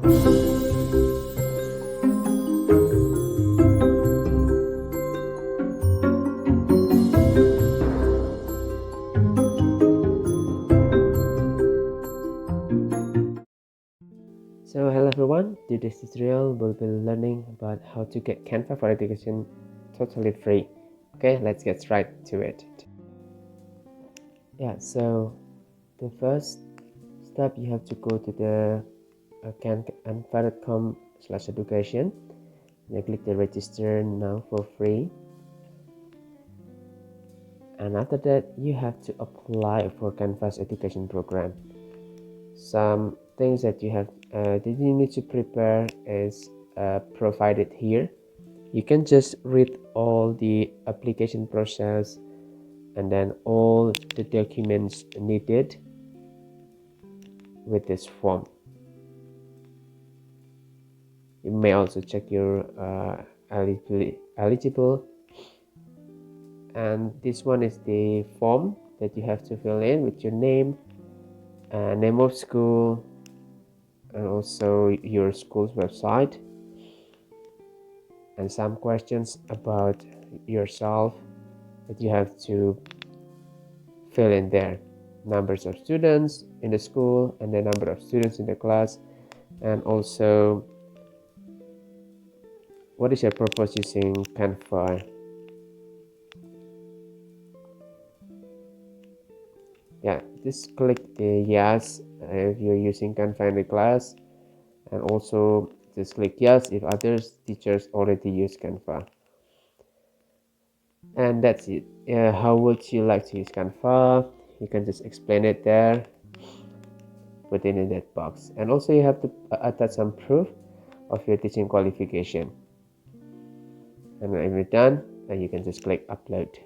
So hello everyone, today's tutorial we'll be learning about how to get Canva for Education totally free. Okay, let's get right to it. Yeah, so the first step, you have to go to the canva.com/education and click the register now for free. And after that, you have to apply for Canva's education program. Some things that you need to prepare is provided here. You can just read all the application process and then all the documents needed with this form. You may also check your eligible, and this one is the form that you have to fill in with your name, name of school, and also your school's website, and some questions about yourself that you have to fill in there. Numbers of students in the school and the number of students in the class, and also what is your purpose using Canva. Yeah, just click the yes if you're using Canva in the class, and also just click yes if others teachers already use Canva. And that's it. How would you like to use Canva? You can just explain it there, put it in that box. And also you have to attach some proof of your teaching qualification. And when you're done, you can just click upload.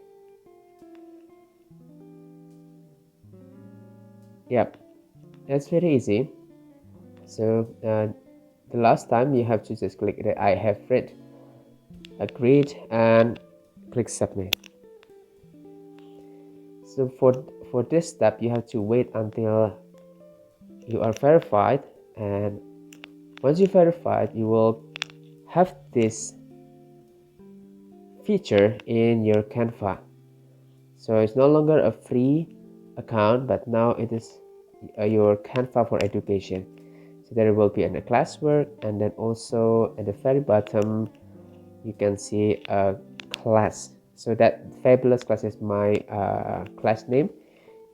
Yep, that's very easy. So the last time you have to just click that I have read, agreed, and click submit. So for this step, you have to wait until you are verified, and once you're verified, you will have this feature in your Canva. So it's no longer a free account, but now it is your Canva for Education. So there will be a classwork, and then also at the very bottom you can see a class. So that fabulous class is my class name.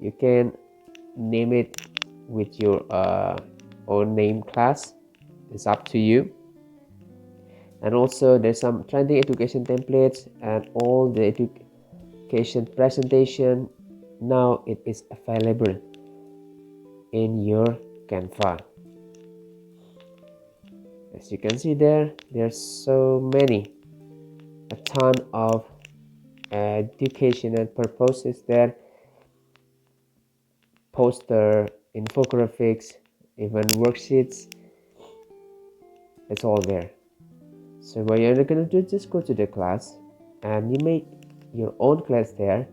You can name it with your own name class. It's up to you. And also there's some trending education templates and all the education presentation. Now it is available in your Canva. As you can see there's so many, a ton of educational purposes there, poster, infographics, even worksheets. It's all there. So what you're gonna do, just go to the class and you make your own class there.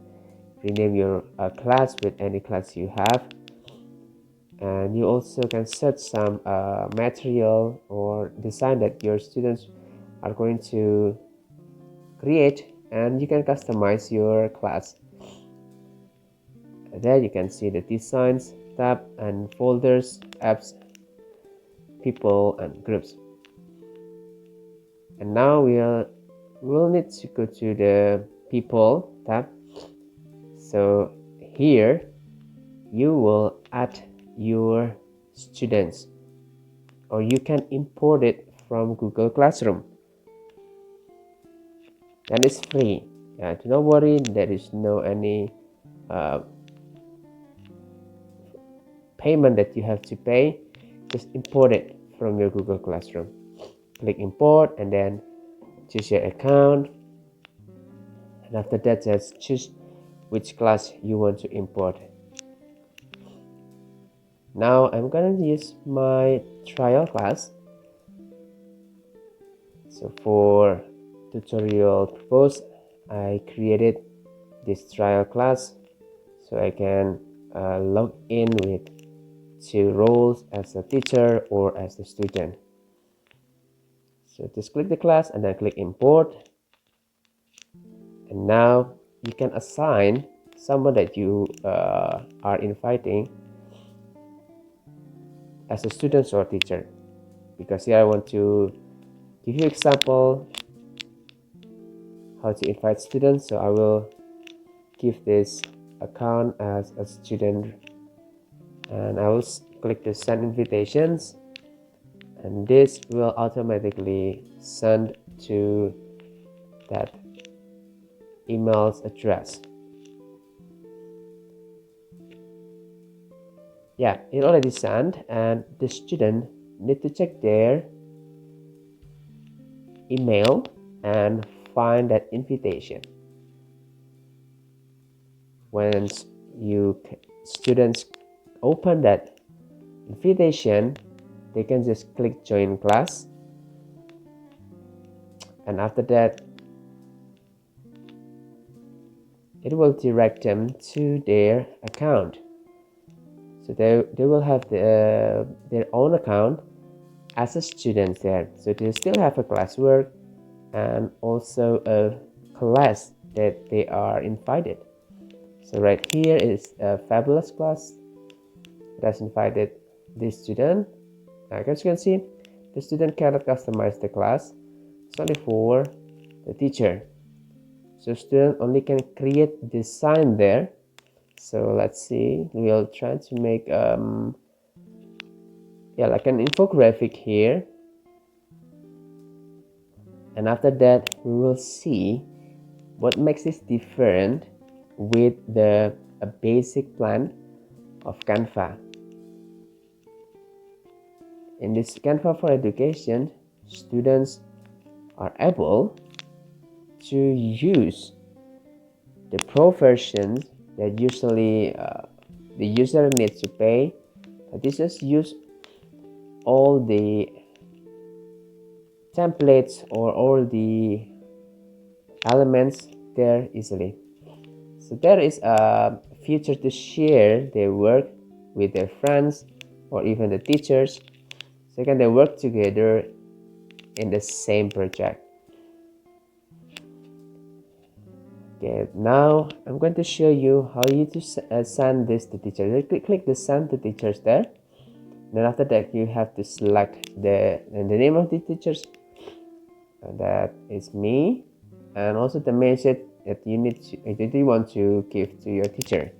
Rename your class with any class you have, and you also can set some material or design that your students are going to create, and you can customize your class. There you can see the designs tab and folders, apps, people, and groups. And now we'll need to go to the people tab. So here you will add your students, or you can import it from Google Classroom, and it's free. Do not worry, there is no any payment that you have to pay. Just import it from your Google Classroom. Click import and then choose your account, and after that just choose which class you want to import. Now I'm gonna use my trial class. So for tutorial purpose, I created this trial class so I can log in with two roles as a teacher or as a student. So just click the class and then click import, and now you can assign someone that you are inviting as a student or teacher, because here I want to give you example how to invite students. So I will give this account as a student, and I will click the send invitations, and this will automatically send to that email's address. Yeah, it already sent, and the student need to check their email and find that invitation. When students open that invitation, they can just click join class, and after that it will direct them to their account. So they will have their own account as a student there. So they still have a classwork and also a class that they are invited. So right here is a fabulous class that's invited this student. As you can see, the student cannot customize the class. It's only for the teacher. So student only can create design there. So let's see, we'll try to make like an infographic here, and after that we will see what makes this different with the basic plan of Canva. In this Canva for Education, students are able to use the pro version that usually the user needs to pay, but this just use all the templates or all the elements there easily. So there is a feature to share their work with their friends or even the teachers, so can they work together in the same project. Okay, now I'm going to show you how you to send this to teachers. Click the send to teachers there. Then after that you have to select the name of the teachers, that is me, and also the message that you want to give to your teacher.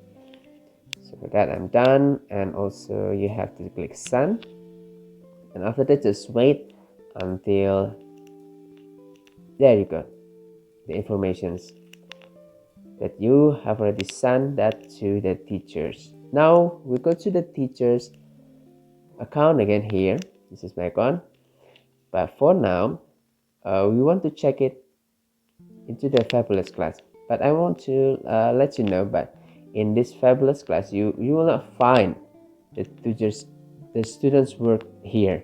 So for that I'm done, and also you have to click send, and after that just wait until there you go, the informations that you have already sent that to the teachers. Now we go to the teachers account again here. This is my account, but for now we want to check it into the fabulous class. But I want to let you know, but in this fabulous class you will not find the students work here.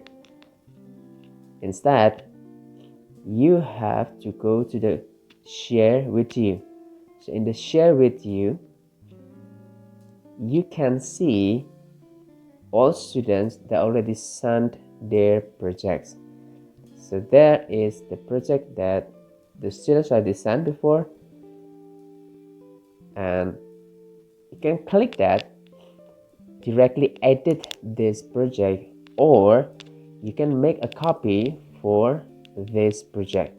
Instead, you have to go to the share with you. So in the share with you, you can see all students that already sent their projects. So there is the project that the students already sent before, and you can click that, directly edit this project, or you can make a copy for this project.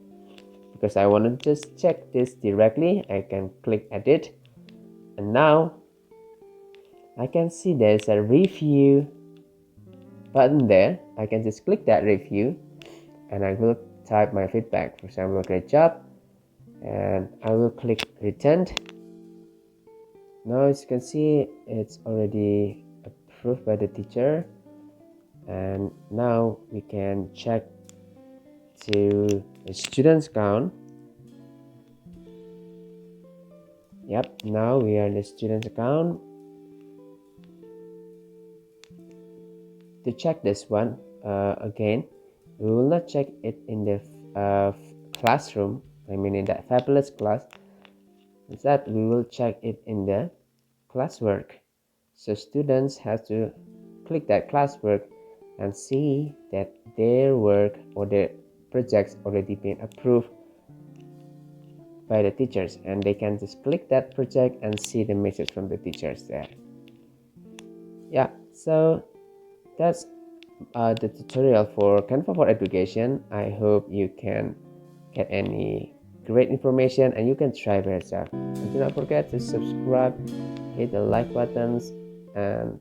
Because I want to just check this directly, I can click edit, and now I can see there's a review button there. I can just click that review and I will type my feedback. For example, great job, and I will click returned. Now as you can see, it's already approved by the teacher, and now we can check to the students count. Yep, now we are in the students account. To check this one again, we will not check it in the classroom, I mean in that fabulous class. Instead we will check it in the classwork. So students have to click that classwork and see that their work or their projects already been approved by the teachers, and they can just click that project and see the message from the teachers there. Yeah, so that's the tutorial for Canva for Education. I hope you can get any great information and you can try by yourself. And do not forget to subscribe, hit the like buttons, and